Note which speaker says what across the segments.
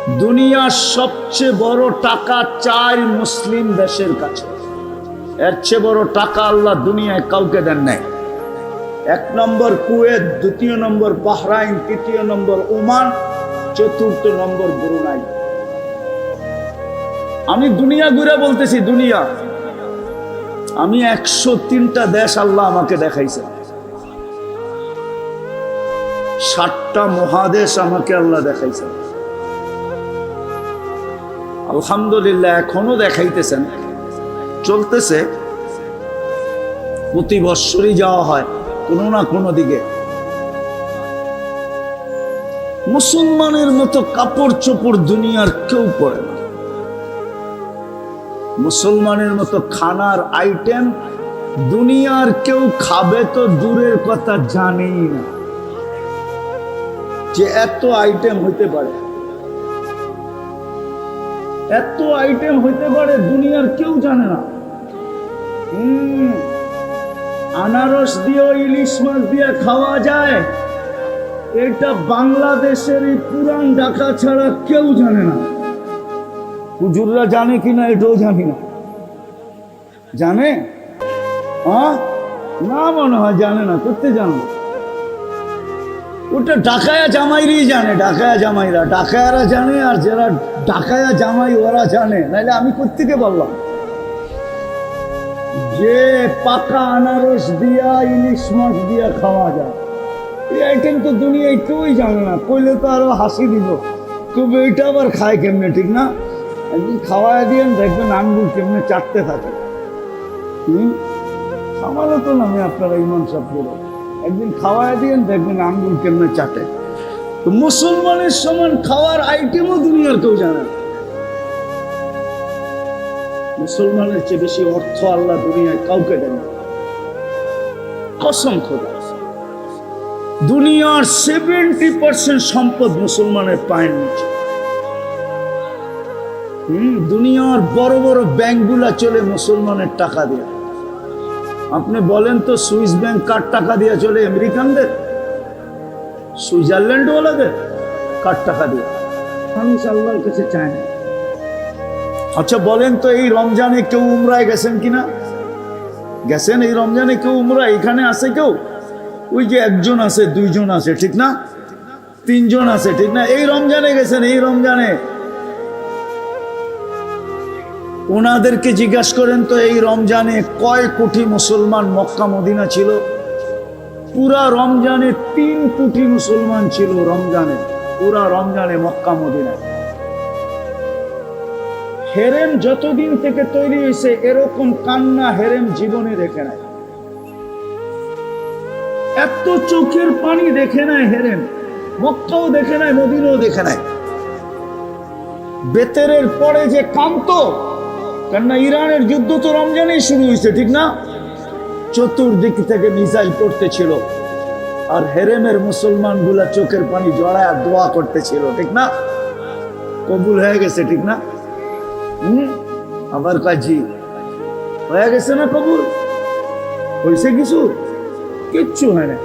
Speaker 1: দুনিয়ার সবচেয়ে বড় টাকা চাই মুসলিম দেশের কাছে। এর চেয়ে বড় টাকা আল্লাহ দুনিয়ায় কাউকে দেন নাই। 1 নম্বর কুয়েত, 2য় নম্বর বাহরাইন, 3য় নম্বর ওমান, 4র্থ নম্বর ব্রুনাই। আমি দুনিয়া ঘুরে বলতেছি, দুনিয়া। আমি 103টা দেশ আল্লাহ আমাকে দেখাইছে, 7টা মহাদেশ আমাকে আল্লাহ দেখাইছে। আলহামদুলিল্লাহ এখনো দেখাইতেছেন, চলতেছে। প্রতি বৎসরই যাওয়া হয় কোনো না কোনো দিকে। মুসলমানের মতো কাপড় চোপড় দুনিয়ার কেউ পরে না। মুসলমানের মতো খানার আইটেম দুনিয়ার কেউ খাবে তো দূরের কথা, জানেই না যে এত আইটেম হইতে পারে। এত আইটেম হইতে পারে দুনিয়ার কেউ জানে না। আনারস দিয়ে ইলিশ মাছ দিয়ে খাওয়া যায়, এটা বাংলাদেশের এই পুরান ঢাকা ছাড়া কেউ জানে না। হুজুররা জানে কিনা এটাও জানি না। জানে? না, মনে হয় জানে না। করতে জানো? ওটা ডাকায়া জামাইরই জানে। ডাকায়া জামাইরা, ডাকায়ারা জানে, আর যারা ডাকায়া জামাই ওরা জানে। নাইলে আমি কোত্থেকে বললাম যে পাকা আনারস দিয়া ইলিশ মাছ দিয়া খাওয়া যায়, এই আইটেম তো দুনিয়ায় কেউই জানে না। কইলে তো আরো হাসি দিব, তবে এটা আবার খায় কেমনে, ঠিক না? একদিন খাওয়ায় দিয়েন, দেখবেন আঙ্গুল কেমনে চাটতে থাকে। আমারও তো নামে আপনারা ইমাম সাহেব পুরো একদিন খাওয়ায় দিয়েন, দেখবেন আঙ্গুল কেমনে চাটে। তো মুসলমানের সমান খাওয়ার আইটেমও দুনিয়ার কেউ জানে না। মুসলমানের চেয়ে বেশি অর্থ আল্লাহ দুনিয়ায় কাউকে দেন না। কসম খোদা, দুনিয়ার 70% সম্পদ মুসলমানের পায়ের নিচে। দুনিয়ার বড় বড় ব্যাংকগুলা চলে মুসলমানের টাকা দিয়ে। আপনি বলেন তো, সুইস ব্যাংক কার টাকা দিয়ে চলে? আমেরিকানদের, সুইজারল্যান্ড ওয়ালাদের? কার টাকা দিয়ে? মানুষ আল্লাহর কাছে চায় না। আচ্ছা বলেন তো, এই রমজানে কেউ উমরায় গেছেন কিনা? গেছেন? এই রমজানে কেউ উমরা এখানে আছে? কেউ? ওই যে 1 জন আছে, 2 জন আছে, ঠিক না? 3 জন আছে, ঠিক না? এই রমজানে গেছেন। এই রমজানে ওনাদেরকে জিজ্ঞাসা করেন তো, এই রমজানে কয় কোটি মুসলমান মক্কা মদিনা ছিল? পুরা রমজানে 3 কোটি মুসলমান ছিল। রমজানে, পুরা রমজানে মক্কা মদিনা। হেরেম যতদিন থেকে তৈরি হয়েছে এরকম কান্না হেরেম জীবনে দেখে নাই। এত চোখের পানি দেখে নাই হেরেম। মক্কাও দেখে নাই, মদিনাও দেখে নাই। বেতেরের পরে যে কান্ত, কেননা ইরানের যুদ্ধ তো রমজানেই শুরু হয়েছে, ঠিক না? চতুর্দিক থেকে মিসাইল পড়তেছিল, আর হেরেমের মুসলমান গুলা চোখের পানি জড়ায় দোয়া করতেছিল, ঠিক না? কবুল হয়ে গেছে, ঠিক না? আবার কাজী হয়ে গেছে না? কবুল হয়েছে? কিচ্ছু হয় না।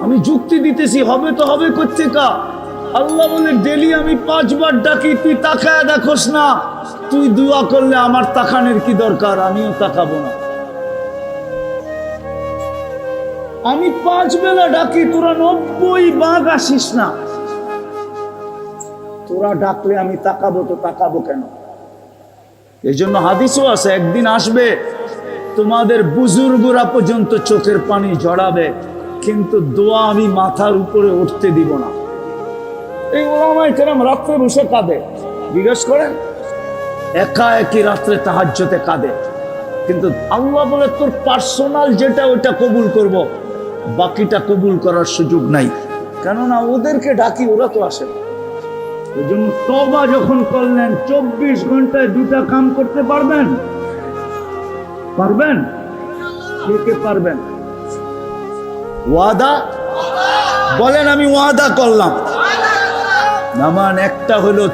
Speaker 1: আমি যুক্তি দিতেছি, হবে তো হবে কোত্থেকা? আল্লাহ বলে, ডেলি আমি 5 বার ডাকি, তুই তাকায় দেখোস না। তুই দোয়া করলে আমার তাকানোর কি দরকার? আমিও তাকাবো না। আমি 5 বেলা ডাকি, তোরা 90 ভাগ আসিস না। তোরা ডাকলে আমি তাকাবো, তো তাকাবো কেন? এই জন্য হাদিসও আছে, একদিন আসবে তোমাদের বুজুর্গরা পর্যন্ত চোখের পানি ঝরাবে, কিন্তু দোয়া আমি মাথার উপরে উঠতে দিব না। এই ওলামায়ে কেরাম রাত্রে বসে কাঁদে, জিজ্ঞেস করেন, একা একই রাত্রে তাহাজ্জুদে কাঁদে। কিন্তু আল্লাহ বলে, তোর পার্সোনাল যেটা ওইটা কবুল করব, বাকিটা কবুল করার সুযোগ নাই। কেননা ওদেরকে ডাকি, ওরা তো আসে না। এই জন্য তওবা যখন করলেন, 24 ঘন্টায় 2টা কাম করতে পারবেন? পারবেন? কে পারবেন? ওয়াদা বলেন, আমি ওয়াদা করলাম। নামান একটা হলো,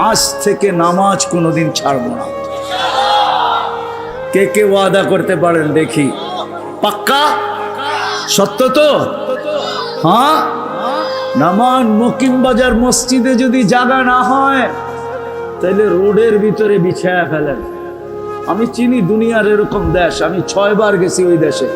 Speaker 1: আজ থেকে নামাজ কোনোদিন ছাড়বো না। কে কে ওয়াদা করতে পারেন দেখি? পাক্কা? সত্য তো? হ্যাঁ, নামান মকিম বাজার মসজিদে যদি জায়গা না হয় তাহলে রোডের ভিতরে বিছায়া ফেলেন। আমি চিনি দুনিয়ার এরকম দেশ, আমি 6 বার গেছি ওই দেশে।